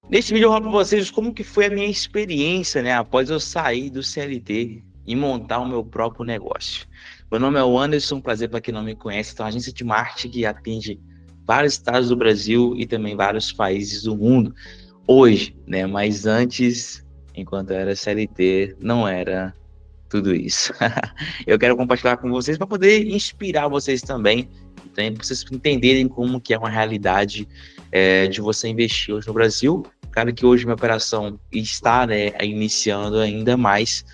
Nesse vídeo eu falo para vocês como que foi a minha experiência, né, após eu sair do CLT e montar o meu próprio negócio. Meu nome é Anderson, prazer para quem não me conhece. Então, a agência de marketing que atende vários estados do Brasil e também vários países do mundo hoje, né? Mas antes, enquanto eu era CLT, não era tudo isso. Eu quero compartilhar com vocês para poder inspirar vocês também, para vocês entenderem como que é uma realidade de você investir hoje no Brasil. Claro que hoje minha operação está, né, iniciando ainda mais.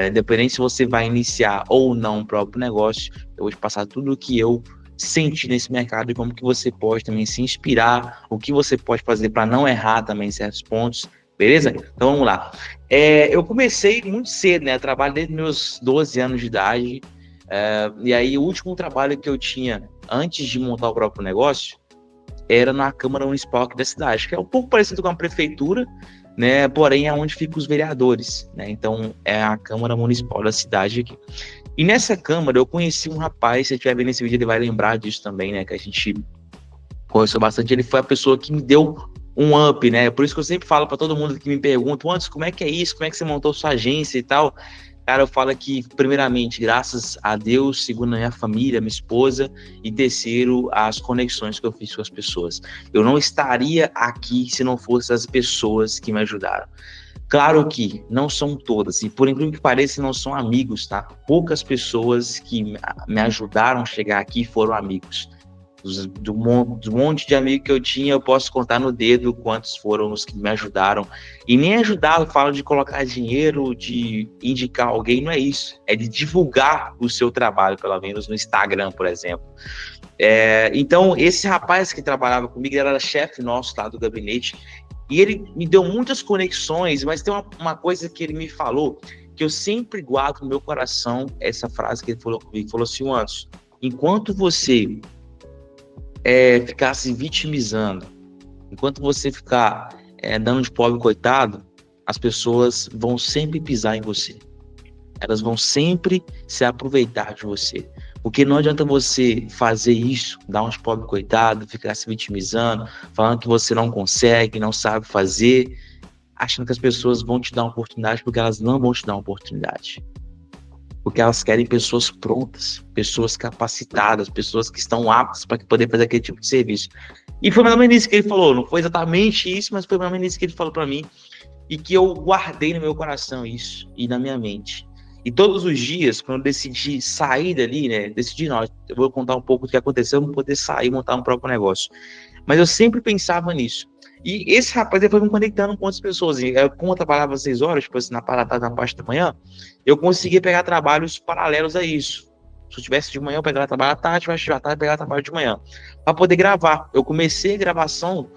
Independente se você vai iniciar ou não o próprio negócio, eu vou te passar tudo o que eu senti nesse mercado e como que você pode também se inspirar, o que você pode fazer para não errar também em certos pontos, beleza? Então vamos lá. Eu comecei muito cedo, né? Eu trabalho desde meus 12 anos de idade. E aí, o último trabalho que eu tinha antes de montar o próprio negócio era na Câmara Municipal aqui da cidade, que é um pouco parecido com a prefeitura, né? Porém, é onde ficam os vereadores, né? Então, é a Câmara Municipal da cidade aqui. E nessa Câmara, eu conheci um rapaz, se você estiver vendo esse vídeo, ele vai lembrar disso também, né? Que a gente conversou bastante. Ele foi a pessoa que me deu um up, né? Por isso que eu sempre falo para todo mundo que me pergunta, antes, como é que é isso? Como é que você montou sua agência e tal? Cara, eu falo que, primeiramente, graças a Deus, segundo a minha família, minha esposa, e terceiro, as conexões que eu fiz com as pessoas. Eu não estaria aqui se não fossem as pessoas que me ajudaram. Claro que não são todas, e por incrível que pareça, não são amigos, tá? Poucas pessoas que me ajudaram a chegar aqui foram amigos. Do monte de amigos que eu tinha, eu posso contar no dedo quantos foram os que me ajudaram. E nem ajudar, eu falo de colocar dinheiro, de indicar alguém, não é isso. É de divulgar o seu trabalho, pelo menos no Instagram, por exemplo. Então, esse rapaz que trabalhava comigo, ele era chefe nosso lá do gabinete, e ele me deu muitas conexões, mas tem uma coisa que ele me falou, que eu sempre guardo no meu coração, essa frase que ele falou comigo, falou assim, Anderson, enquanto você ficar se vitimizando, enquanto você ficar dando de pobre coitado, as pessoas vão sempre pisar em você. Elas vão sempre se aproveitar de você. Porque não adianta você fazer isso, dar uns pobre coitado, ficar se vitimizando, falando que você não consegue, não sabe fazer, achando que as pessoas vão te dar uma oportunidade, porque elas não vão te dar uma oportunidade. Porque elas querem pessoas prontas, pessoas capacitadas, pessoas que estão aptas para poder fazer aquele tipo de serviço. E foi mais ou menos isso que ele falou, não foi exatamente isso, mas foi mais ou menos isso que ele falou para mim, e que eu guardei no meu coração isso, e na minha mente. E todos os dias, quando eu decidi sair dali, né, decidi não, eu vou contar um pouco do que aconteceu, para poder sair e montar um próprio negócio. Mas eu sempre pensava nisso. E esse rapaz, ele foi me conectando com outras pessoas. E como eu trabalhava 6 horas, tipo assim, na parte da manhã, eu conseguia pegar trabalhos paralelos a isso. Se eu tivesse de manhã, eu pegava trabalho à tarde, se eu à tarde, eu pegava trabalho de manhã. Para poder gravar. Eu comecei a gravação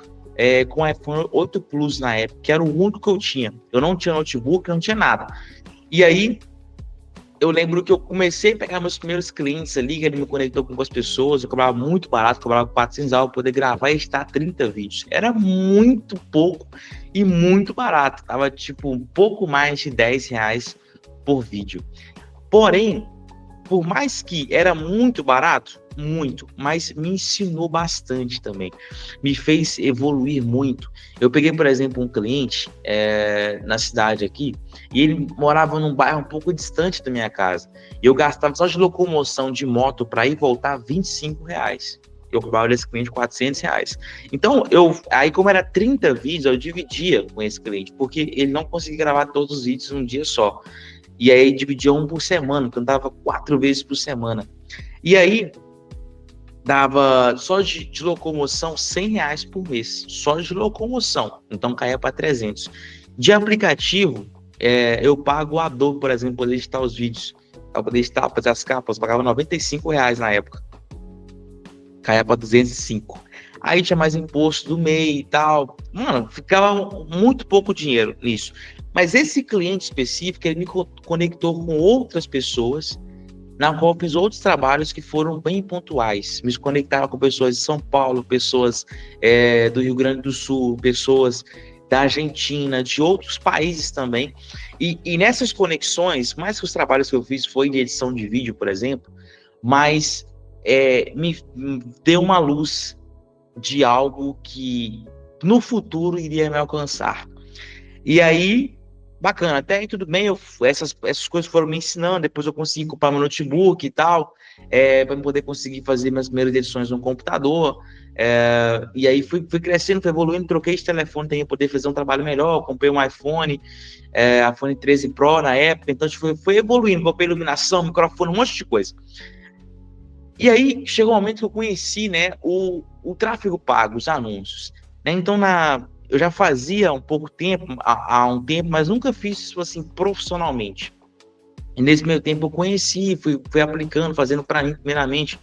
com o iPhone 8 Plus na época, que era o único que eu tinha. Eu não tinha notebook, não tinha nada. E aí, eu lembro que eu comecei a pegar meus primeiros clientes ali, que ele me conectou com algumas pessoas, eu cobrava muito barato, cobrava 400 reais para poder gravar e editar 30 vídeos. Era muito pouco e muito barato. Tava tipo um pouco mais de 10 reais por vídeo. Porém, por mais que era muito barato, muito, mas me ensinou bastante também, me fez evoluir muito. Eu peguei, por exemplo, um cliente na cidade aqui, e ele morava num bairro um pouco distante da minha casa, e eu gastava só de locomoção de moto para ir e voltar R$ 25. Eu cobrava desse cliente R$ 400. Então, aí como era 30 vídeos, eu dividia com esse cliente, porque ele não conseguia gravar todos os vídeos num dia só. E aí dividia um por semana, então dava 4 vezes por semana. E aí dava só de locomoção R$ 100 por mês, só de locomoção, então caía para 300. De aplicativo, eu pago o Adobe, por exemplo, para poder editar os vídeos, para poder editar, fazer as capas, eu pagava R$ 95 na época, caía para 205. Aí tinha mais imposto do MEI e tal, mano, ficava muito pouco dinheiro nisso. Mas esse cliente específico, ele me conectou com outras pessoas, na qual fiz outros trabalhos que foram bem pontuais. Me conectava com pessoas de São Paulo, pessoas do Rio Grande do Sul, pessoas da Argentina, de outros países também. E nessas conexões, mais que os trabalhos que eu fiz foi de edição de vídeo, por exemplo, mas me deu uma luz de algo que no futuro iria me alcançar. E aí, bacana, até aí tudo bem, essas coisas foram me ensinando, depois eu consegui comprar meu notebook e tal, para poder conseguir fazer minhas primeiras edições no computador, e aí fui crescendo, fui evoluindo, troquei de telefone também para poder fazer um trabalho melhor, comprei um iPhone, iPhone 13 Pro na época, então foi evoluindo, comprei iluminação, microfone, um monte de coisa. E aí chegou um momento que eu conheci, né, o tráfego pago, os anúncios, né? Então eu já fazia um pouco tempo, há um tempo, mas nunca fiz isso assim profissionalmente. E nesse meio tempo eu conheci, fui aplicando, fazendo para mim primeiramente,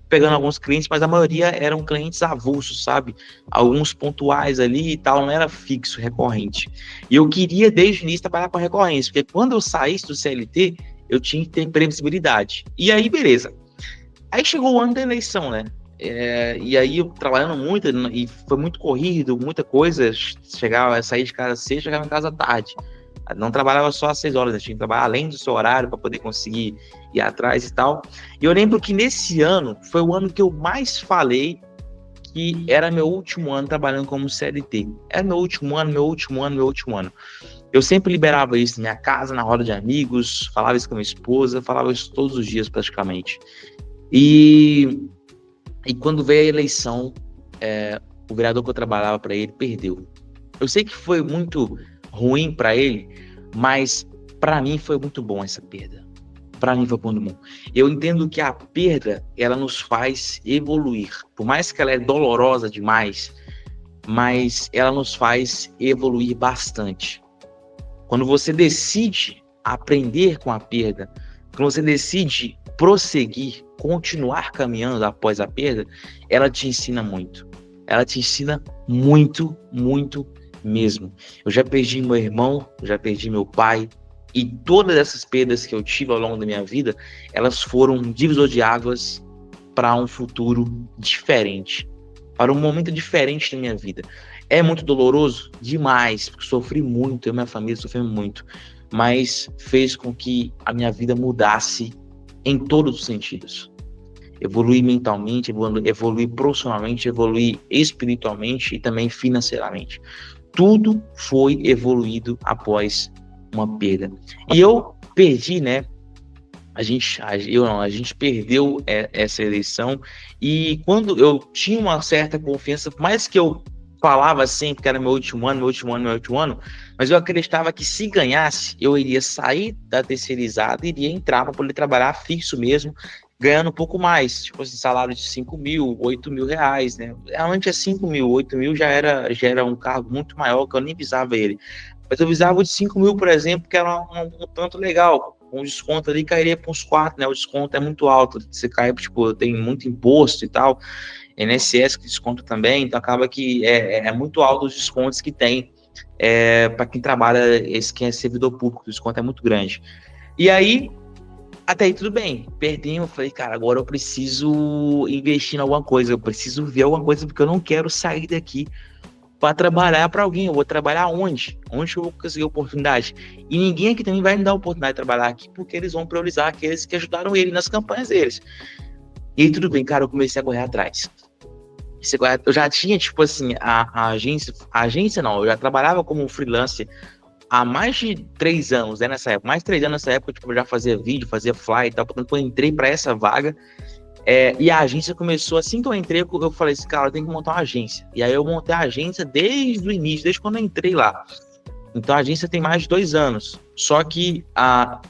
pegando alguns clientes, mas a maioria eram clientes avulsos, sabe? Alguns pontuais ali e tal, não era fixo, recorrente. E eu queria desde o início trabalhar com recorrência, porque quando eu saísse do CLT, eu tinha que ter previsibilidade. E aí, beleza. Aí chegou o ano da eleição, né? E aí eu trabalhando muito, e foi muito corrido, muita coisa. Sair de casa cedo, chegava em casa tarde. Não trabalhava só às 6 horas, né? Tinha que trabalhar além do seu horário para poder conseguir ir atrás e tal. E eu lembro que nesse ano foi o ano que eu mais falei que era meu último ano trabalhando como CLT. Era meu último ano, meu último ano, meu último ano. Eu sempre liberava isso na minha casa, na roda de amigos, falava isso com a minha esposa, falava isso todos os dias praticamente. E quando veio a eleição, o vereador que eu trabalhava para ele perdeu. Eu sei que foi muito ruim para ele, mas para mim foi muito bom essa perda. Para mim foi muito bom. Eu entendo que a perda, ela nos faz evoluir. Por mais que ela é dolorosa demais, mas ela nos faz evoluir bastante. Quando você decide aprender com a perda, quando você decide prosseguir, continuar caminhando após a perda, ela te ensina muito. Ela te ensina muito, muito mesmo. Eu já perdi meu irmão, já perdi meu pai, e todas essas perdas que eu tive ao longo da minha vida, elas foram um divisor de águas para um futuro diferente, para um momento diferente da minha vida. É muito doloroso? Demais, porque sofri muito, eu e minha família sofremos muito, mas fez com que a minha vida mudasse em todos os sentidos. Evoluir mentalmente, evoluir profissionalmente, evoluir espiritualmente e também financeiramente. Tudo foi evoluído após uma perda. E eu perdi, né? A gente perdeu essa eleição, e quando eu tinha uma certa confiança, por mais que eu falava sempre que era meu último ano, mas eu acreditava que se ganhasse, eu iria sair da terceirizada e iria entrar para poder trabalhar fixo mesmo, ganhando um pouco mais, tipo assim, salário de 5 mil, 8 mil reais, né? Realmente é 5 mil, 8 mil já era um cargo muito maior, que eu nem visava ele. Mas eu visava o de 5 mil, por exemplo, que era um tanto legal. Com desconto ali cairia para uns 4, né? O desconto é muito alto. Você cai, tipo, tem muito imposto e tal. INSS que desconta também, então acaba que é muito alto os descontos que tem para quem trabalha, quem é servidor público, o desconto é muito grande. E aí, até aí tudo bem, perdi, eu falei, cara, agora eu preciso investir em alguma coisa, eu preciso ver alguma coisa, porque eu não quero sair daqui para trabalhar para alguém. Eu vou trabalhar onde? Onde eu vou conseguir oportunidade? E ninguém aqui também vai me dar a oportunidade de trabalhar aqui, porque eles vão priorizar aqueles que ajudaram ele nas campanhas deles. E aí tudo bem, cara, eu comecei a correr atrás. Eu já tinha, tipo assim, a agência não, eu já trabalhava como freelancer há mais de 3 anos, né, nessa época. Mais de 3 anos nessa época, tipo, eu já fazia vídeo, fazia fly e tal, portanto eu entrei para essa vaga. E a agência começou, assim que eu entrei, eu falei assim, cara, eu tenho que montar uma agência. E aí eu montei a agência desde o início, desde quando eu entrei lá. Então a agência tem mais de 2 anos. Só que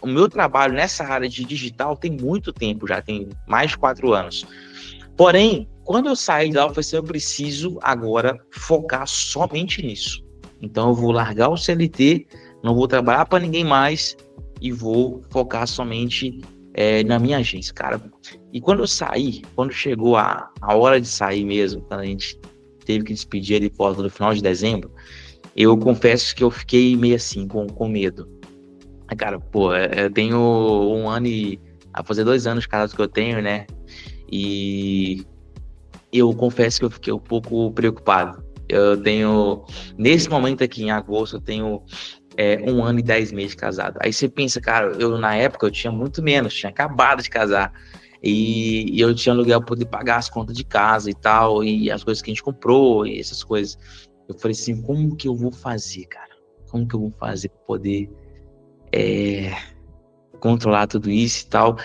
o meu trabalho nessa área de digital tem muito tempo, já tem mais de 4 anos. Porém, quando eu saí de lá, eu falei assim, eu preciso agora focar somente nisso. Então eu vou largar o CLT, não vou trabalhar para ninguém mais e vou focar somente na minha agência, cara. E quando eu saí, quando chegou a hora de sair mesmo, quando a gente teve que despedir ele no final de dezembro, eu confesso que eu fiquei meio assim, com medo. Cara, pô, eu tenho 1 ano a fazer 2 anos de casado que eu tenho, né? E eu confesso que eu fiquei um pouco preocupado. Eu tenho, nesse momento aqui em agosto, eu tenho 1 ano e 10 meses de casado. Aí você pensa, cara, na época eu tinha muito menos, tinha acabado de casar. E eu tinha aluguel para poder pagar as contas de casa e tal, e as coisas que a gente comprou, e essas coisas. Eu falei assim, como que eu vou fazer, cara? Como que eu vou fazer para poder controlar tudo isso e tal?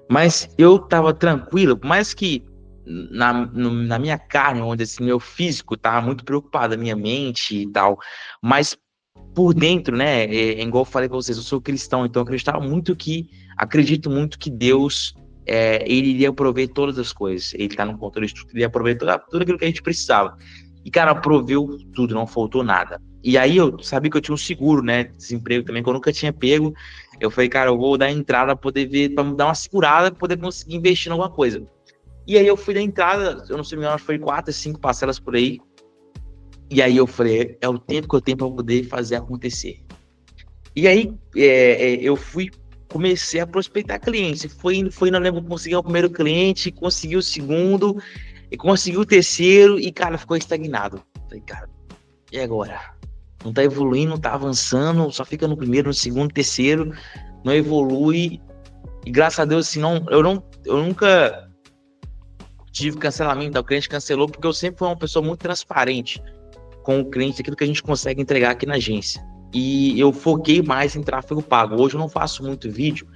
Mas eu tava tranquilo, por mais que na minha carne, onde assim, meu físico tava muito preocupado, a minha mente e tal, mas por dentro, né, igual eu falei pra vocês, eu sou cristão, então eu acredito muito que Deus, ele iria prover todas as coisas, ele tá no controle de tudo, ele ia prover tudo aquilo que a gente precisava. E, cara, proveu tudo, não faltou nada. E aí eu sabia que eu tinha um seguro, né, desemprego também, que eu nunca tinha pego. Eu falei, cara, eu vou dar entrada pra poder ver, pra me dar uma segurada, pra poder conseguir investir em alguma coisa. E aí eu fui dar entrada, eu não sei me engano, acho que foi 4, 5 parcelas por aí. E aí eu falei, é o tempo que eu tenho para poder fazer acontecer. E aí eu comecei a prospectar clientes. Foi indo, eu lembro, consegui o primeiro cliente, consegui o segundo, e consegui o terceiro, e, cara, ficou estagnado. Falei, cara, e agora? Não tá evoluindo, não tá avançando, só fica no primeiro, no segundo, terceiro, não evolui. E graças a Deus, assim, eu nunca tive cancelamento, o cliente cancelou, porque eu sempre fui uma pessoa muito transparente com o cliente, aquilo que a gente consegue entregar aqui na agência. E eu foquei mais em tráfego pago. Hoje eu não faço muito vídeo.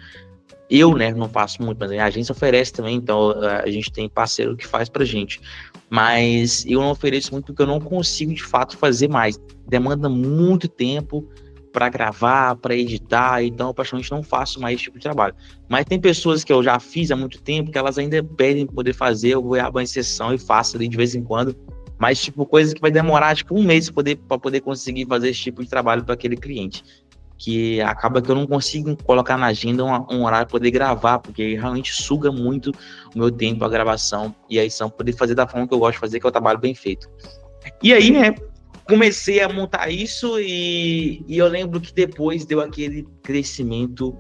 Eu, né, não faço muito, mas a agência oferece também, então a gente tem parceiro que faz pra gente. Mas eu não ofereço muito porque eu não consigo, de fato, fazer mais. Demanda muito tempo para gravar, para editar, então eu praticamente não faço mais esse tipo de trabalho. Mas tem pessoas que eu já fiz há muito tempo que elas ainda pedem poder fazer, eu vou abrir uma exceção e faço ali de vez em quando. Mas, tipo, coisa que vai demorar, tipo, um mês para poder conseguir fazer esse tipo de trabalho para aquele cliente. Que acaba que eu não consigo colocar na agenda um horário para poder gravar, porque realmente suga muito o meu tempo, a gravação e a edição, poder fazer da forma que eu gosto de fazer, que é o trabalho bem feito. E aí, né, comecei a montar isso e eu lembro que depois deu aquele crescimento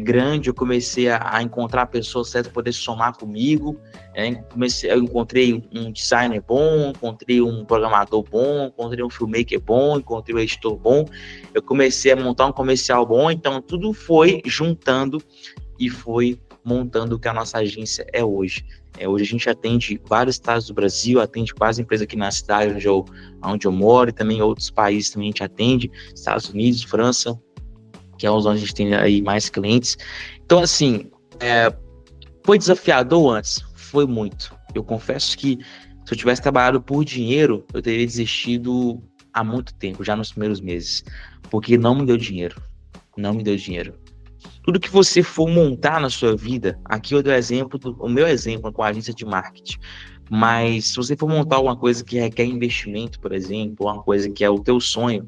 grande, eu comecei a encontrar pessoas certas para poder somar comigo, eu encontrei um designer bom, encontrei um programador bom, encontrei um filmmaker bom, encontrei um editor bom, eu comecei a montar um comercial bom, então tudo foi juntando e foi montando o que a nossa agência é hoje. Hoje a gente atende vários estados do Brasil, atende quase empresa aqui na cidade onde eu moro, e também outros países também a gente atende, Estados Unidos, França, que é onde a gente tem aí mais clientes. Então, assim, foi desafiador antes? Foi muito. Eu confesso que se eu tivesse trabalhado por dinheiro, eu teria desistido há muito tempo, já nos primeiros meses, porque não me deu dinheiro. Não me deu dinheiro. Tudo que você for montar na sua vida, aqui eu dou o meu exemplo com a agência de marketing, mas se você for montar alguma coisa que requer investimento, por exemplo, uma coisa que é o teu sonho,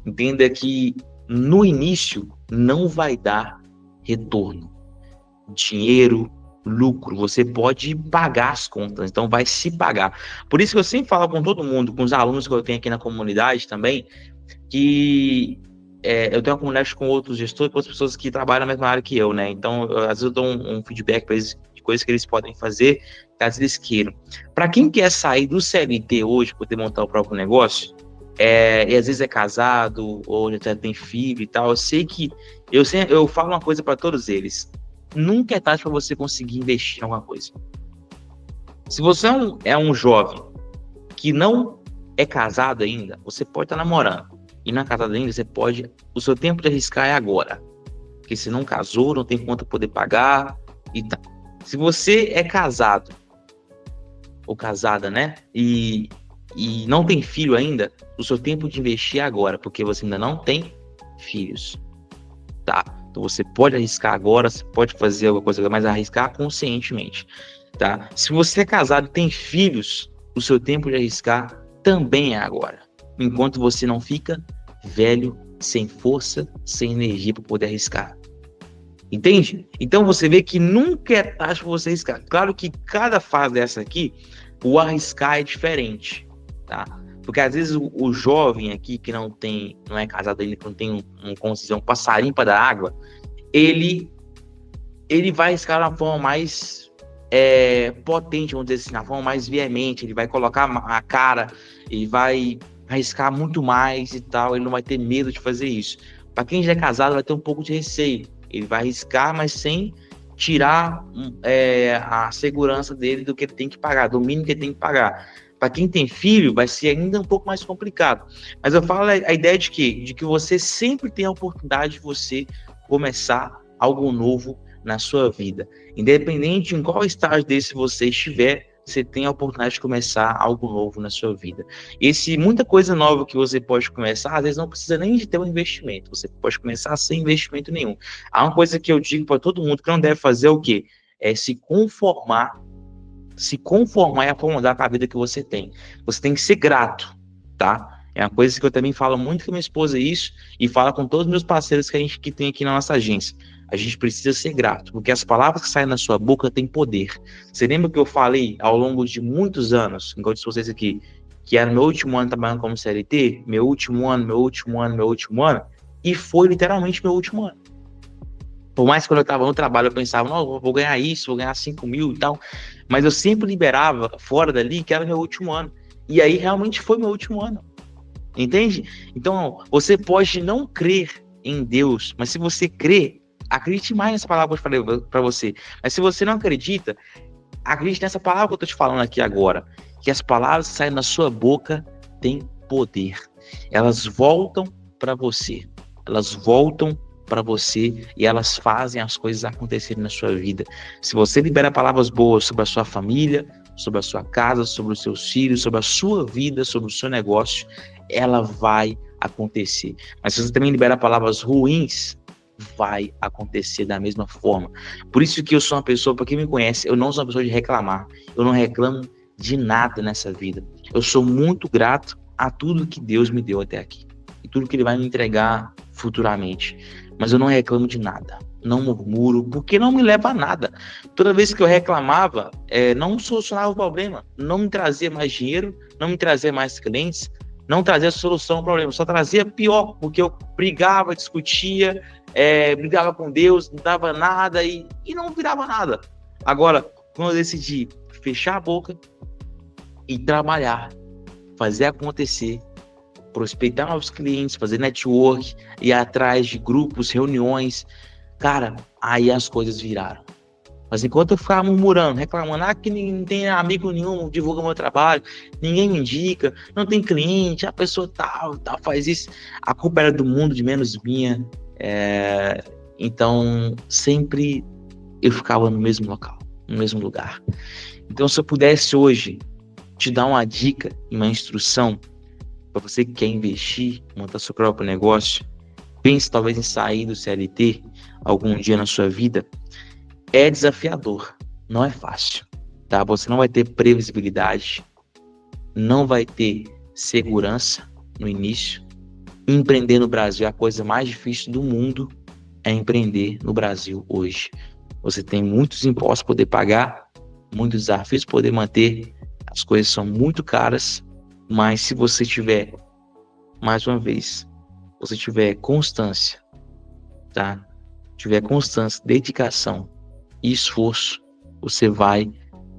entenda que no início não vai dar retorno, dinheiro, lucro, você pode pagar as contas, então vai se pagar. Por isso que eu sempre falo com todo mundo, com os alunos que eu tenho aqui na comunidade também, que eu tenho uma comunidade com outros gestores, com outras pessoas que trabalham na mesma área que eu, né? Então, às vezes eu dou um feedback para eles de coisas que eles podem fazer, caso eles queiram. Para quem quer sair do CLT hoje, poder montar o próprio negócio, e às vezes é casado, ou já tem filho e tal, eu sei que eu falo uma coisa para todos eles: nunca é tarde para você conseguir investir em alguma coisa. Se você é um jovem que não é casado ainda, você pode estar namorando. E na casada ainda, o seu tempo de arriscar é agora. Porque se não casou, não tem conta para poder pagar e tal. Se você é casado, ou casada, né? E não tem filho ainda, o seu tempo de investir é agora, porque você ainda não tem filhos. Tá? Então você pode arriscar agora, você pode fazer alguma coisa, mas arriscar conscientemente. Tá? Se você é casado e tem filhos, o seu tempo de arriscar também é agora. Enquanto você não fica velho, sem força, sem energia para poder arriscar. Entende? Então você vê que nunca é tarde para você arriscar. Claro que cada fase dessa aqui, o arriscar é diferente, tá? Porque às vezes o jovem aqui que não é casado ainda, que não tem um passarinho para dar água, ele vai arriscar de uma forma mais potente, vamos dizer assim, na forma mais veemente, ele vai colocar a cara, ele vai arriscar muito mais e tal, ele não vai ter medo de fazer isso. Para quem já é casado, vai ter um pouco de receio, ele vai arriscar, mas sem tirar a segurança dele do que ele tem que pagar, do mínimo que ele tem que pagar. Para quem tem filho, vai ser ainda um pouco mais complicado. Mas eu falo a ideia de quê? De que você sempre tem a oportunidade de você começar algo novo na sua vida. Independente em qual estágio desse você estiver, você tem a oportunidade de começar algo novo na sua vida. Muita coisa nova que você pode começar, às vezes não precisa nem de ter um investimento. Você pode começar sem investimento nenhum. Há uma coisa que eu digo para todo mundo que não deve fazer o quê? É se conformar e acomodar com a vida que você tem. Você tem que ser grato, tá? É uma coisa que eu também falo muito com minha esposa isso e falo com todos os meus parceiros que tem aqui na nossa agência. A gente precisa ser grato, porque as palavras que saem da sua boca têm poder. Você lembra que eu falei ao longo de muitos anos, igual eu disse vocês aqui, que era meu último ano trabalhando como CLT, meu último ano, e foi literalmente meu último ano. Por mais que quando eu estava no trabalho eu pensava, não, vou ganhar isso, vou ganhar 5 mil e tal, mas eu sempre liberava fora dali que era meu último ano. E aí realmente foi meu último ano. Entende? Então, você pode não crer em Deus, mas se você crer, acredite mais nessa palavra que eu falei para você. Mas se você não acredita, acredite nessa palavra que eu estou te falando aqui agora. Que as palavras que saem da sua boca têm poder. Elas voltam para você. Elas voltam para você e elas fazem as coisas acontecerem na sua vida. Se você libera palavras boas sobre a sua família, sobre a sua casa, sobre os seus filhos, sobre a sua vida, sobre o seu negócio, ela vai acontecer. Mas se você também libera palavras ruins, vai acontecer da mesma forma. Por isso que eu sou uma pessoa, para quem me conhece, eu não sou uma pessoa de reclamar. Eu não reclamo de nada nessa vida. Eu sou muito grato a tudo que Deus me deu até aqui. E tudo que Ele vai me entregar futuramente. Mas eu não reclamo de nada. Não murmuro, porque não me leva a nada. Toda vez que eu reclamava, não solucionava o problema. Não me trazia mais dinheiro, não me trazia mais clientes, não trazia solução ao problema. Só trazia pior, porque eu brigava, discutia, brigava com Deus, não dava nada e não virava nada. Agora, quando eu decidi fechar a boca e trabalhar, fazer acontecer, prospectar novos clientes, fazer network, ir atrás de grupos, reuniões, cara, aí as coisas viraram. Mas enquanto eu ficava murmurando, reclamando, que não tem amigo nenhum, divulga meu trabalho, ninguém me indica, não tem cliente, a pessoa tal, faz isso, a culpa era do mundo, de menos minha. Então, sempre eu ficava no mesmo local, no mesmo lugar. Então, se eu pudesse hoje te dar uma dica e uma instrução para você que quer investir, montar seu próprio negócio, pense talvez em sair do CLT algum dia na sua vida, é desafiador, não é fácil, tá? Você não vai ter previsibilidade, não vai ter segurança no início. Empreender no Brasil é a coisa mais difícil do mundo, é empreender no Brasil hoje. Você tem muitos impostos para poder pagar, muitos desafios para poder manter, as coisas são muito caras, mas se você tiver, mais uma vez, você tiver constância, tá? Tiver constância, dedicação e esforço, você vai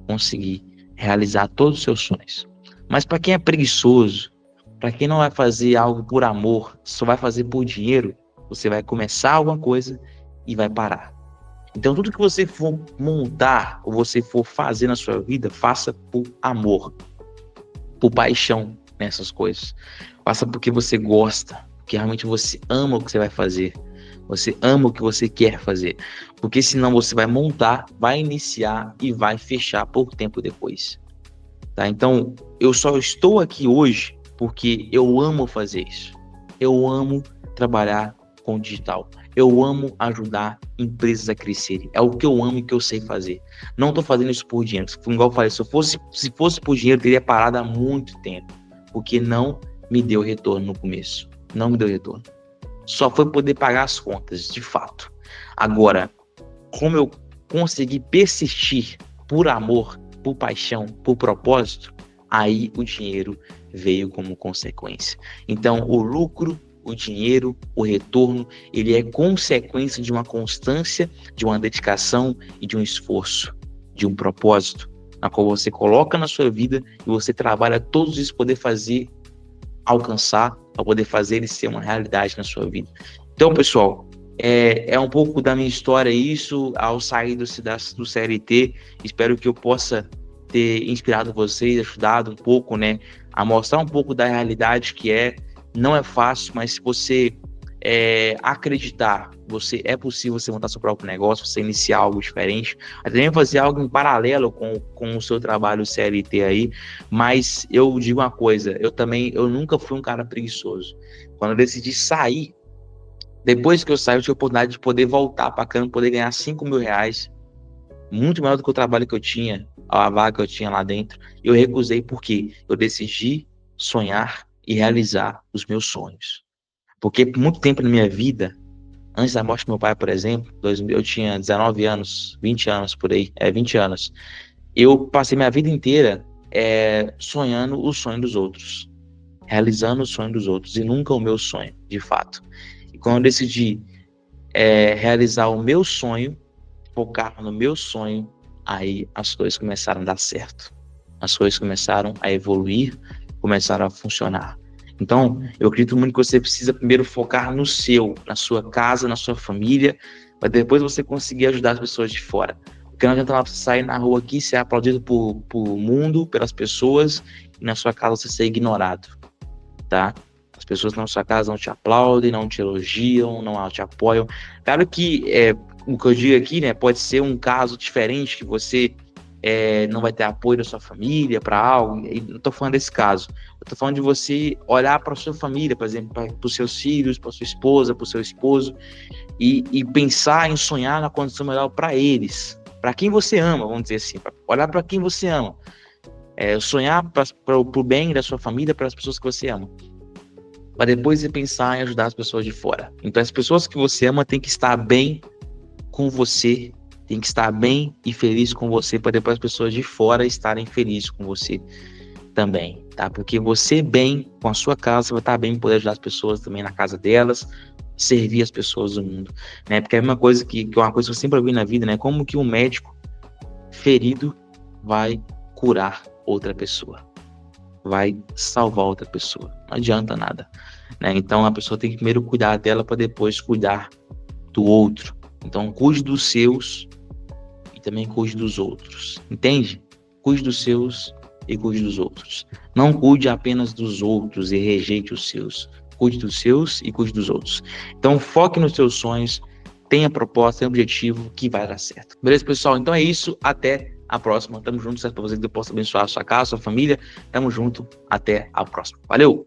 conseguir realizar todos os seus sonhos. Mas para quem é preguiçoso, para quem não vai fazer algo por amor, só vai fazer por dinheiro, você vai começar alguma coisa e vai parar. Então tudo que você for montar ou você for fazer na sua vida, faça por amor, por paixão nessas coisas. Faça porque você gosta, porque realmente você ama o que você vai fazer. Você ama o que você quer fazer. Porque senão você vai montar, vai iniciar e vai fechar pouco tempo depois. Tá? Então, eu só estou aqui hoje porque eu amo fazer isso. Eu amo trabalhar com digital. Eu amo ajudar empresas a crescerem. É o que eu amo e que eu sei fazer. Não estou fazendo isso por dinheiro. Igual eu falei, se fosse por dinheiro, eu teria parado há muito tempo. Porque não me deu retorno no começo. Não me deu retorno. Só foi poder pagar as contas, de fato. Agora, como eu consegui persistir por amor, por paixão, por propósito, aí o dinheiro veio como consequência. Então, o lucro, o dinheiro, o retorno, ele é consequência de uma constância, de uma dedicação e de um esforço, de um propósito, na qual você coloca na sua vida e você trabalha todos os dias para poder fazer alcançar, para poder fazer ele ser uma realidade na sua vida. Então, pessoal, é um pouco da minha história isso, ao sair do CLT. Espero que eu possa ter inspirado vocês, ajudado um pouco, né, a mostrar um pouco da realidade que não é fácil, mas se você acreditar, é possível você montar seu próprio negócio, você iniciar algo diferente, até mesmo fazer algo em paralelo com o seu trabalho CLT aí. Mas eu digo uma coisa, eu nunca fui um cara preguiçoso. Quando eu decidi sair, depois que eu saí, eu tive a oportunidade de poder voltar para cá, poder ganhar R$ 5.000, muito maior do que o trabalho que eu tinha, a vaga que eu tinha lá dentro. Eu recusei porque eu decidi sonhar e realizar os meus sonhos. Porque por muito tempo na minha vida, antes da morte do meu pai, por exemplo, eu tinha 19 anos, 20 anos por aí, 20 anos. Eu passei minha vida inteira sonhando o sonho dos outros, realizando o sonho dos outros e nunca o meu sonho, de fato. E quando eu decidi realizar o meu sonho, focar no meu sonho, aí as coisas começaram a dar certo. As coisas começaram a evoluir, começaram a funcionar. Então, eu acredito muito que você precisa primeiro focar na sua casa, na sua família, para depois você conseguir ajudar as pessoas de fora. Porque não adianta você sair na rua aqui, ser aplaudido por mundo, pelas pessoas, e na sua casa você ser ignorado, tá? As pessoas na sua casa não te aplaudem, não te elogiam, não te apoiam. Claro que o que eu digo aqui, né, pode ser um caso diferente, que você não vai ter apoio da sua família para algo, e não estou falando desse caso. Eu estou falando de você olhar para a sua família, por exemplo, para os seus filhos, para sua esposa, para o seu esposo, e pensar em sonhar na condição melhor para eles, para quem você ama, vamos dizer assim, olhar para quem você ama, sonhar para o bem da sua família, para as pessoas que você ama, para depois você pensar em ajudar as pessoas de fora. Então, as pessoas que você ama têm que estar bem com você, tem que estar bem e feliz com você, para depois as pessoas de fora estarem felizes com você também, tá? Porque você bem com a sua casa, vai estar bem em poder ajudar as pessoas também na casa delas, servir as pessoas do mundo, né? Porque é uma coisa que é uma coisa que eu sempre ouvi na vida, né? Como que um médico ferido vai curar outra pessoa, vai salvar outra pessoa? Não adianta nada, né? Então a pessoa tem que primeiro cuidar dela para depois cuidar do outro. Então cuide dos seus e também cuide dos outros, entende? Cuide dos seus e cuide dos outros. Não cuide apenas dos outros e rejeite os seus. Cuide dos seus e cuide dos outros. Então foque nos seus sonhos, tenha proposta, tenha objetivo, que vai dar certo. Beleza, pessoal? Então é isso, até a próxima. Tamo junto, certo? Para você que eu possa abençoar a sua casa, a sua família. Tamo junto, até a próxima. Valeu!